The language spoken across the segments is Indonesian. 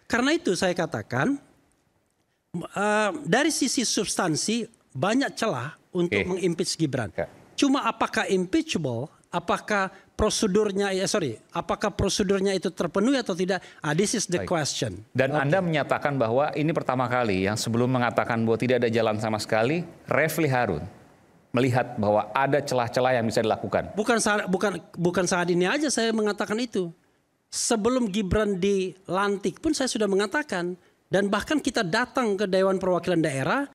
Karena itu saya katakan dari sisi substansi banyak celah untuk mengimpeach Gibran. Cuma apakah impeachable, apakah prosedurnya apakah prosedurnya itu terpenuhi atau tidak? This is the question. Dan Anda menyatakan bahwa ini pertama kali yang sebelum mengatakan bahwa tidak ada jalan sama sekali, Refli Harun melihat bahwa ada celah-celah yang bisa dilakukan. Bukan saat ini aja saya mengatakan itu. Sebelum Gibran dilantik pun saya sudah mengatakan, dan bahkan kita datang ke Dewan Perwakilan Daerah.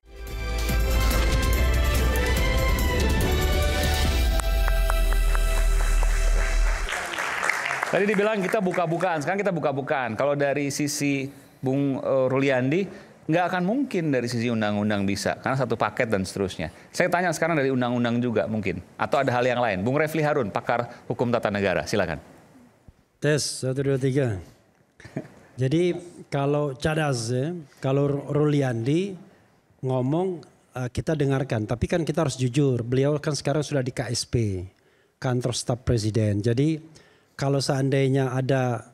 Tadi dibilang kita buka-bukaan, sekarang kita buka-bukaan. Kalau dari sisi Bung Ruliandi, nggak akan mungkin dari sisi undang-undang bisa, karena satu paket dan seterusnya. Saya tanya sekarang dari undang-undang juga mungkin, atau ada hal yang lain. Bung Refli Harun, pakar hukum tata negara, silakan. Tes 1, 2, 3. Jadi kalau kalau Ruliandi ngomong kita dengarkan, tapi kan kita harus jujur. Beliau kan sekarang sudah di KSP, kantor staf presiden. Jadi kalau seandainya ada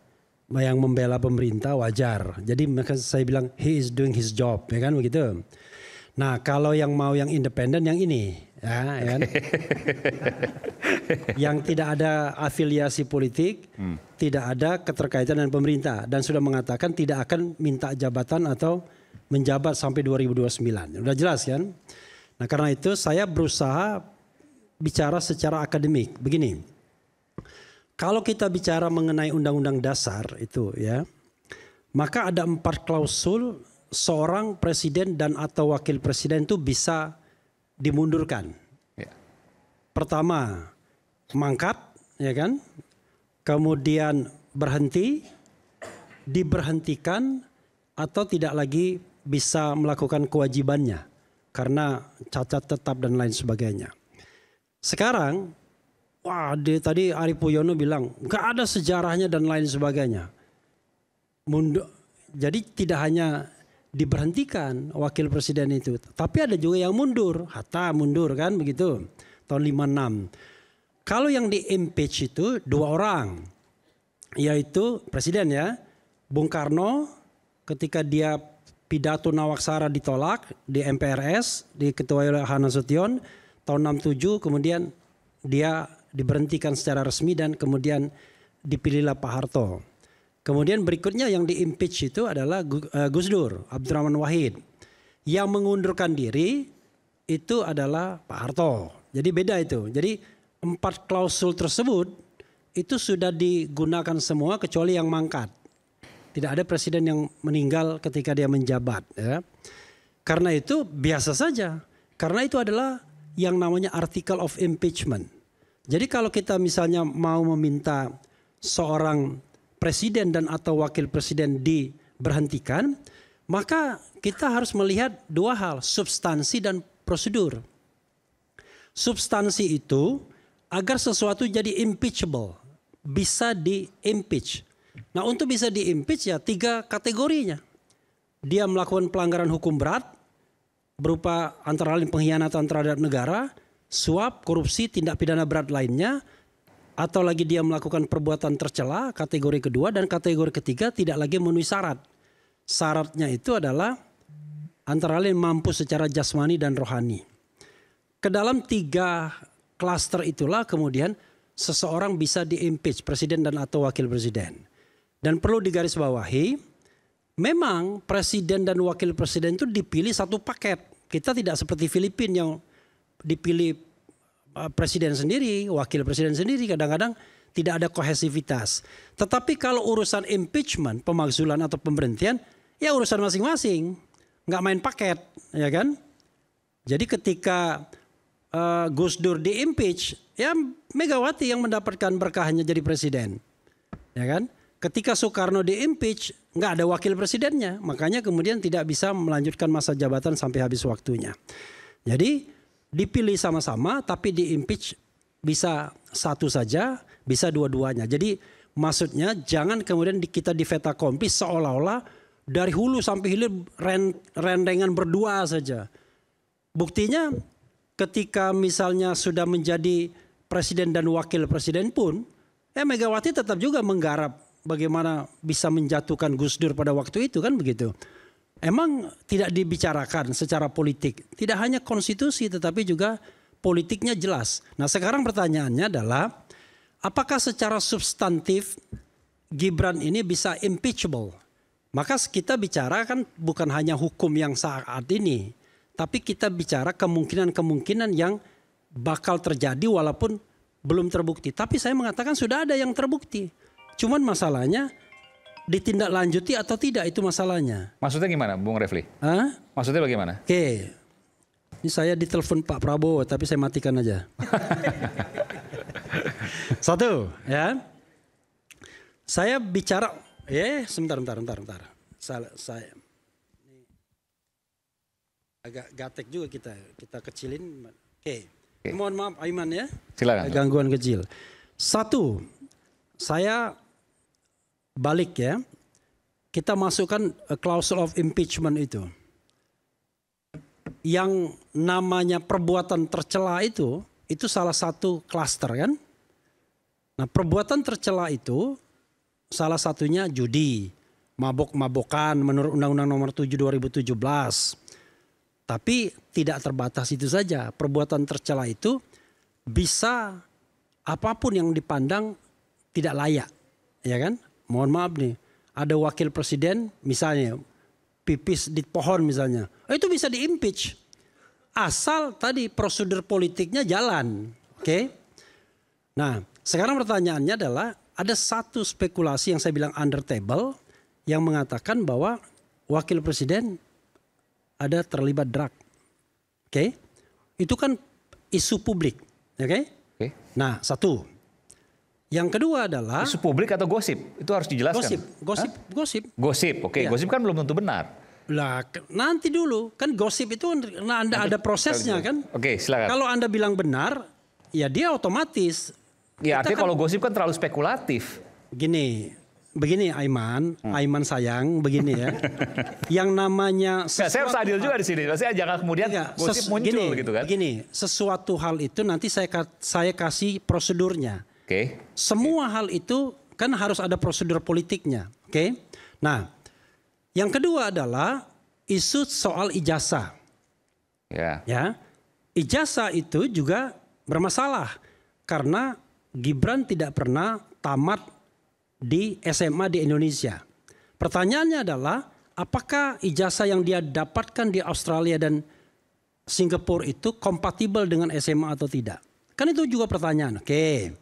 yang membela pemerintah wajar. Jadi maka saya bilang he is doing his job, ya kan begitu. Nah kalau yang mau yang independen yang ini, ya kan? Yang tidak ada afiliasi politik, tidak ada keterkaitan dengan pemerintah, dan sudah mengatakan tidak akan minta jabatan atau menjabat sampai 2029. Udah jelas kan? Nah karena itu saya berusaha bicara secara akademik. Begini, kalau kita bicara mengenai undang-undang dasar itu ya, maka ada 4 klausul seorang presiden dan atau wakil presiden itu bisa dimundurkan. Pertama, mangkat, ya kan? Kemudian berhenti, diberhentikan, atau tidak lagi bisa melakukan kewajibannya karena cacat tetap dan lain sebagainya. Sekarang, tadi Ari Puyono bilang nggak ada sejarahnya dan lain sebagainya. Jadi tidak hanya diberhentikan wakil presiden itu, tapi ada juga yang mundur. Hatta mundur kan begitu, tahun 56. Kalau yang di-impeach itu 2 orang, yaitu presiden ya, Bung Karno ketika dia pidato Nawaksara ditolak di MPRS, diketuai oleh Hana Sution, tahun 67 kemudian dia diberhentikan secara resmi dan kemudian dipilihlah Pak Harto. Kemudian berikutnya yang di-impeach itu adalah Gus Dur, Abdurrahman Wahid. Yang mengundurkan diri itu adalah Pak Harto. Jadi beda itu. Jadi 4 klausul tersebut itu sudah digunakan semua kecuali yang mangkat. Tidak ada presiden yang meninggal ketika dia menjabat. Ya. Karena itu biasa saja. Karena itu adalah yang namanya article of impeachment. Jadi kalau kita misalnya mau meminta seorang presiden dan atau wakil presiden diberhentikan, maka kita harus melihat 2 hal, substansi dan prosedur. Substansi itu agar sesuatu jadi impeachable, bisa di-impeach. Nah untuk bisa di-impeach ya 3 kategorinya. Dia melakukan pelanggaran hukum berat, berupa antara lain pengkhianatan terhadap negara, suap, korupsi, tindak pidana berat lainnya, atau lagi dia melakukan perbuatan tercela, kategori kedua, dan kategori ketiga tidak lagi memenuhi syarat. Syaratnya itu adalah antara lain mampu secara jasmani dan rohani. Ke dalam 3 klaster itulah kemudian seseorang bisa di-impeach, presiden dan atau wakil presiden. Dan perlu digarisbawahi, memang presiden dan wakil presiden itu dipilih satu paket. Kita tidak seperti Filipina yang dipilih presiden sendiri, wakil presiden sendiri, kadang-kadang tidak ada kohesivitas. Tetapi kalau urusan impeachment, pemakzulan atau pemberhentian, ya urusan masing-masing, nggak main paket, ya kan? Jadi ketika Gus Dur di-impeach, ya Megawati yang mendapatkan berkahnya jadi presiden, ya kan? Ketika Soekarno di-impeach, nggak ada wakil presidennya, makanya kemudian tidak bisa melanjutkan masa jabatan sampai habis waktunya. Jadi dipilih sama-sama tapi di-impeach bisa satu saja, bisa dua-duanya. Jadi maksudnya jangan kemudian kita di fait accompli seolah-olah dari hulu sampai hilir rendengan berdua saja. Buktinya ketika misalnya sudah menjadi presiden dan wakil presiden pun, Megawati tetap juga menggarap bagaimana bisa menjatuhkan Gus Dur pada waktu itu kan begitu. Emang tidak dibicarakan secara politik. Tidak hanya konstitusi tetapi juga politiknya jelas. Nah sekarang pertanyaannya adalah apakah secara substantif Gibran ini bisa impeachable? Maka kita bicara kan bukan hanya hukum yang saat ini. Tapi kita bicara kemungkinan-kemungkinan yang bakal terjadi walaupun belum terbukti. Tapi saya mengatakan sudah ada yang terbukti. Cuman masalahnya ditindaklanjuti atau tidak, itu masalahnya. Maksudnya gimana Bung Refli? Hah? Maksudnya bagaimana? Oke. Ini saya ditelepon Pak Prabowo tapi saya matikan aja. Satu ya. Saya bicara, sebentar. Saya agak gatek juga kita kecilin. Oke. Mohon maaf Aiman ya. Silakan. Gangguan kecil. Satu, saya balik ya. Kita masukkan clause of impeachment itu. Yang namanya perbuatan tercela itu salah satu klaster kan. Nah perbuatan tercela itu salah satunya judi, mabok-mabokan menurut Undang-Undang Nomor 7 2017. Tapi tidak terbatas itu saja. Perbuatan tercela itu bisa apapun yang dipandang tidak layak, ya kan? Mohon maaf nih, ada wakil presiden misalnya pipis di pohon misalnya, itu bisa diimpeach asal tadi prosedur politiknya jalan, oke? Nah, sekarang pertanyaannya adalah ada satu spekulasi yang saya bilang under table yang mengatakan bahwa wakil presiden ada terlibat drug. Oke. Itu kan isu publik, oke? Oke. Nah, satu. Yang kedua adalah isu publik atau gosip? Itu harus dijelaskan. Gosip. Gosip. Oke, Ya. Gosip kan belum tentu benar. Lah, nanti dulu. Kan gosip itu Anda ada prosesnya kan? Oke, silakan. Kalau Anda bilang benar, ya dia otomatis. Ya, artinya kalau gosip kan terlalu spekulatif. Begini Aiman sayang, begini ya. Yang namanya saya harus adil juga di sini. Maksudnya jangan kemudian gosip muncul gitu kan. Begini, sesuatu hal itu nanti saya kasih prosedurnya. Oke. Semua hal itu kan harus ada prosedur politiknya. Oke. Nah, yang kedua adalah isu soal ijazah. Ya. Ijazah itu juga bermasalah karena Gibran tidak pernah tamat di SMA di Indonesia. Pertanyaannya adalah apakah ijazah yang dia dapatkan di Australia dan Singapura itu kompatibel dengan SMA atau tidak? Kan itu juga pertanyaan. Oke.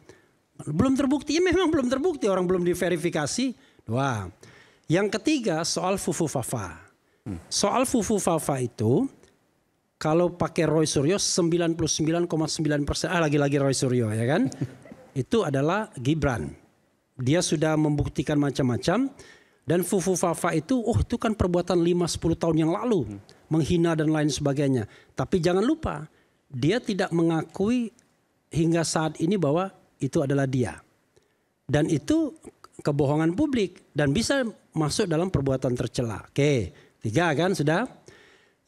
Belum terbukti, memang belum terbukti, orang belum diverifikasi. Dua. Yang ketiga soal Fufu Fafa. Soal Fufu Fafa itu kalau pakai Roy Suryo 99,9%, lagi-lagi Roy Suryo ya kan? Itu adalah Gibran. Dia sudah membuktikan macam-macam dan Fufu Fafa itu itu kan perbuatan 5-10 tahun yang lalu. Menghina dan lain sebagainya. Tapi jangan lupa dia tidak mengakui hingga saat ini bahwa itu adalah dia. Dan itu kebohongan publik dan bisa masuk dalam perbuatan tercela. Oke, 3 kan sudah.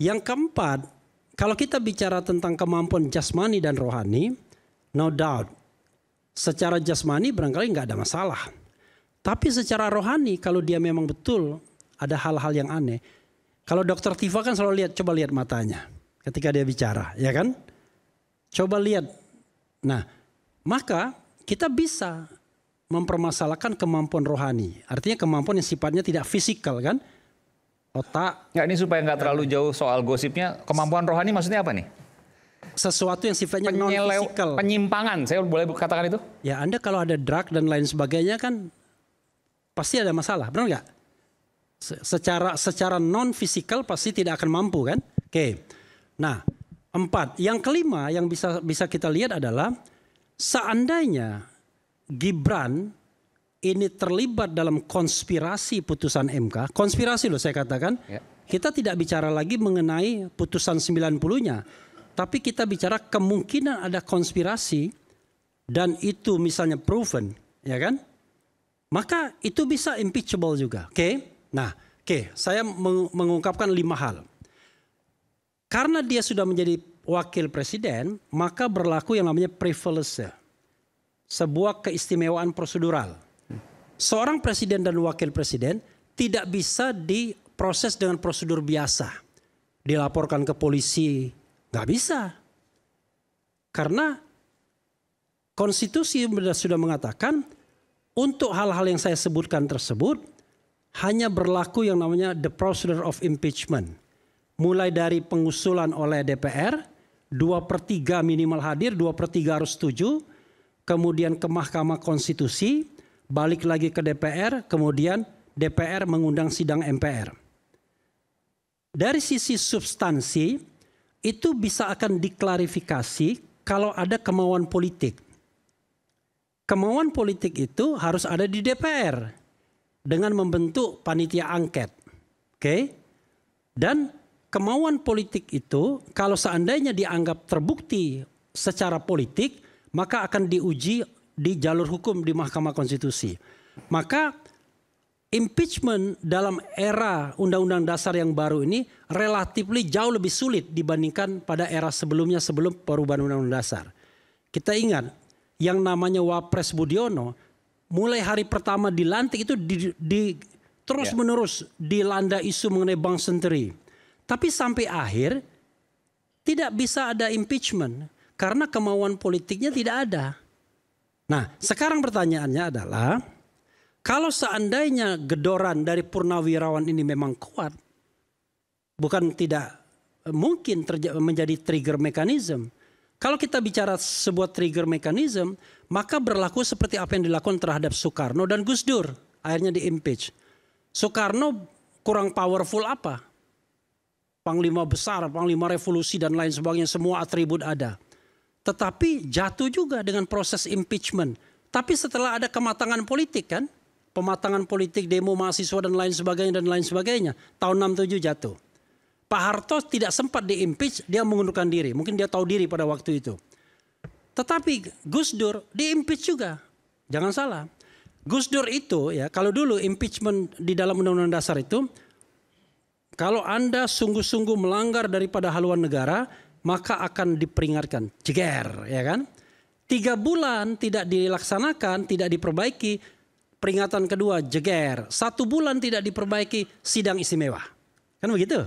Yang keempat, kalau kita bicara tentang kemampuan jasmani dan rohani, no doubt. Secara jasmani barangkali nggak ada masalah. Tapi secara rohani kalau dia memang betul ada hal-hal yang aneh. Kalau Dokter Tifa kan selalu coba lihat matanya ketika dia bicara, ya kan? Coba lihat. Nah, maka kita bisa mempermasalahkan kemampuan rohani. Artinya kemampuan yang sifatnya tidak fisikal kan? Otak. Ya, ini supaya nggak terlalu jauh soal gosipnya. Kemampuan rohani maksudnya apa nih? Sesuatu yang sifatnya non-fisikal. Penyimpangan, saya boleh katakan itu? Ya Anda kalau ada drug dan lain sebagainya kan pasti ada masalah, benar nggak? Secara non-fisikal pasti tidak akan mampu kan? Oke. Nah, 4. Yang kelima yang bisa kita lihat adalah seandainya Gibran ini terlibat dalam konspirasi putusan MK, konspirasi loh saya katakan, kita tidak bicara lagi mengenai putusan 90-nya. Tapi kita bicara kemungkinan ada konspirasi dan itu misalnya proven, ya kan? Maka itu bisa impeachable juga, oke? Nah, saya mengungkapkan 5 hal. Karena dia sudah menjadi wakil presiden, maka berlaku yang namanya privilege, sebuah keistimewaan prosedural. seorang presiden dan wakil presiden tidak bisa diproses dengan prosedur biasa. Dilaporkan ke polisi, nggak bisa. Karena konstitusi sudah mengatakan untuk hal-hal yang saya sebutkan tersebut hanya berlaku yang namanya the procedure of impeachment. Mulai dari pengusulan oleh DPR, 2/3 minimal hadir, 2/3 harus setuju, kemudian ke Mahkamah Konstitusi, balik lagi ke DPR, kemudian DPR mengundang sidang MPR. Dari sisi substansi, itu bisa akan diklarifikasi kalau ada kemauan politik. Kemauan politik itu harus ada di DPR dengan membentuk panitia angket. Oke? Dan kemauan politik itu kalau seandainya dianggap terbukti secara politik, maka akan diuji di jalur hukum di Mahkamah Konstitusi. Maka impeachment dalam era Undang-Undang Dasar yang baru ini relatif jauh lebih sulit dibandingkan pada era sebelumnya sebelum perubahan Undang-Undang Dasar. Kita ingat yang namanya Wapres Budiono mulai hari pertama dilantik itu terus menerus dilanda isu mengenai Bank Senturi. Tapi sampai akhir tidak bisa ada impeachment karena kemauan politiknya tidak ada. Nah, sekarang pertanyaannya adalah kalau seandainya gedoran dari purnawirawan ini memang kuat, bukan tidak mungkin menjadi trigger mechanism. Kalau kita bicara sebuah trigger mechanism, maka berlaku seperti apa yang dilakukan terhadap Soekarno dan Gus Dur. Akhirnya di-impeach. Soekarno kurang powerful apa? Panglima besar, panglima revolusi dan lain sebagainya, semua atribut ada. Tetapi jatuh juga dengan proses impeachment. Tapi setelah ada kematangan politik kan, pematangan politik, demo mahasiswa dan lain sebagainya, tahun 67 jatuh. Pak Harto tidak sempat di-impeach, dia mengundurkan diri. Mungkin dia tahu diri pada waktu itu. Tetapi Gus Dur di-impeach juga. Jangan salah. Gus Dur itu ya, kalau dulu impeachment di dalam Undang-Undang Dasar itu, kalau Anda sungguh-sungguh melanggar daripada haluan negara, maka akan diperingatkan. Jeger, ya kan? 3 bulan tidak dilaksanakan, tidak diperbaiki, peringatan kedua jeger. 1 bulan tidak diperbaiki, sidang istimewa. Kan begitu?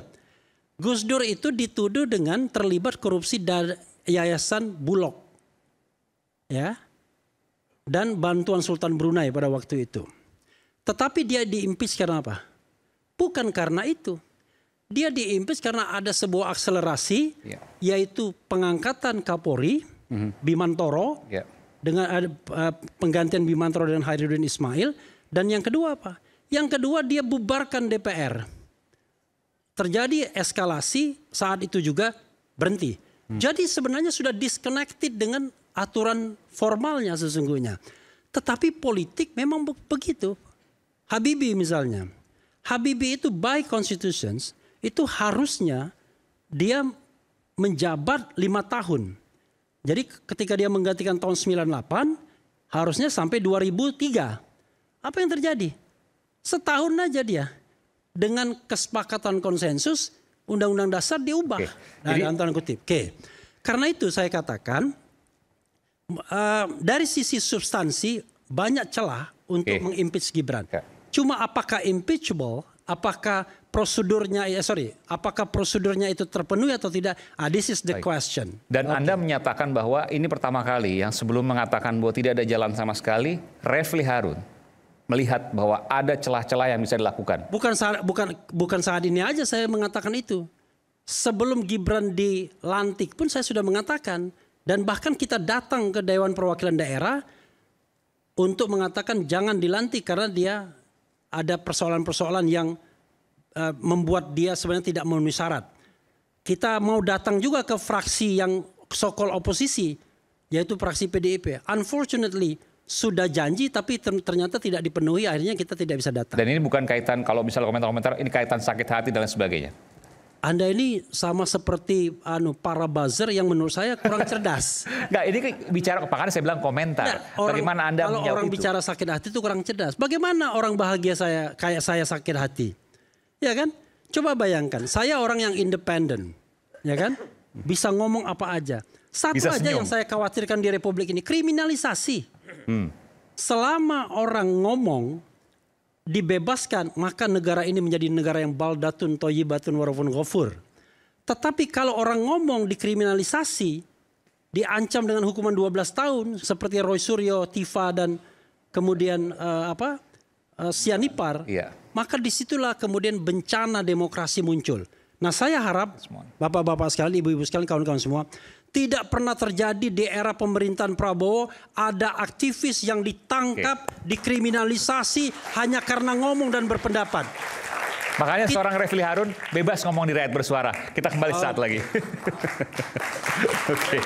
Gus Dur itu dituduh dengan terlibat korupsi dari Yayasan Bulog. Ya. Dan bantuan Sultan Brunei pada waktu itu. Tetapi dia di-impeach karena apa? Bukan karena itu. Dia di-impeach karena ada sebuah akselerasi, yaitu pengangkatan Kapolri, Bimantoro, dengan ada penggantian Bimantoro dan Hairudin Ismail. Dan yang kedua apa? Yang kedua dia bubarkan DPR. Terjadi eskalasi, saat itu juga berhenti. Jadi sebenarnya sudah disconnected dengan aturan formalnya sesungguhnya. Tetapi politik memang begitu. Habibie misalnya. Habibie itu by constitutions itu harusnya dia menjabat 5 tahun. Jadi ketika dia menggantikan tahun 98 harusnya sampai 2003. Apa yang terjadi? Setahun aja dia. Dengan kesepakatan konsensus Undang-Undang Dasar diubah. Nah, antara kutip. Karena itu saya katakan dari sisi substansi banyak celah untuk mengimpeach Gibran. Cuma apakah impeachable, apakah prosedurnya itu terpenuhi atau tidak? This is the question. Dan Anda menyatakan bahwa ini pertama kali yang sebelum mengatakan bahwa tidak ada jalan sama sekali, Refli Harun melihat bahwa ada celah-celah yang bisa dilakukan. Bukan saat ini aja saya mengatakan itu. Sebelum Gibran dilantik pun saya sudah mengatakan. Dan bahkan kita datang ke Dewan Perwakilan Daerah untuk mengatakan jangan dilantik karena dia ada persoalan-persoalan yang membuat dia sebenarnya tidak memenuhi syarat. Kita mau datang juga ke fraksi yang so-called oposisi, yaitu fraksi PDIP. Unfortunately, sudah janji tapi ternyata tidak dipenuhi, akhirnya kita tidak bisa datang. Dan ini bukan kaitan, kalau misalnya komentar-komentar, ini kaitan sakit hati dan lain sebagainya. Anda ini sama seperti para buzzer yang menurut saya kurang cerdas. Enggak, ini bicara, makanya saya bilang komentar. Bagaimana Anda kalau orang bicara sakit hati itu kurang cerdas. Bagaimana orang bahagia kayak saya sakit hati? Ya kan? Coba bayangkan, saya orang yang independen. Ya kan? Bisa ngomong apa aja. Satu aja yang saya khawatirkan di Republik ini, kriminalisasi. selama orang ngomong dibebaskan, maka negara ini menjadi negara yang baldatun thayyibatun warafun ghafur. Tetapi kalau orang ngomong dikriminalisasi, diancam dengan hukuman 12 tahun seperti Roy Suryo, Tifa dan kemudian Sianipar, maka disitulah kemudian bencana demokrasi muncul. Nah, saya harap bapak-bapak sekalian, ibu-ibu sekalian, kawan-kawan semua, tidak pernah terjadi di era pemerintahan Prabowo ada aktivis yang ditangkap, dikriminalisasi hanya karena ngomong dan berpendapat. Makanya seorang Refli Harun bebas ngomong di Rakyat Bersuara. Kita kembali saat lagi. Oke.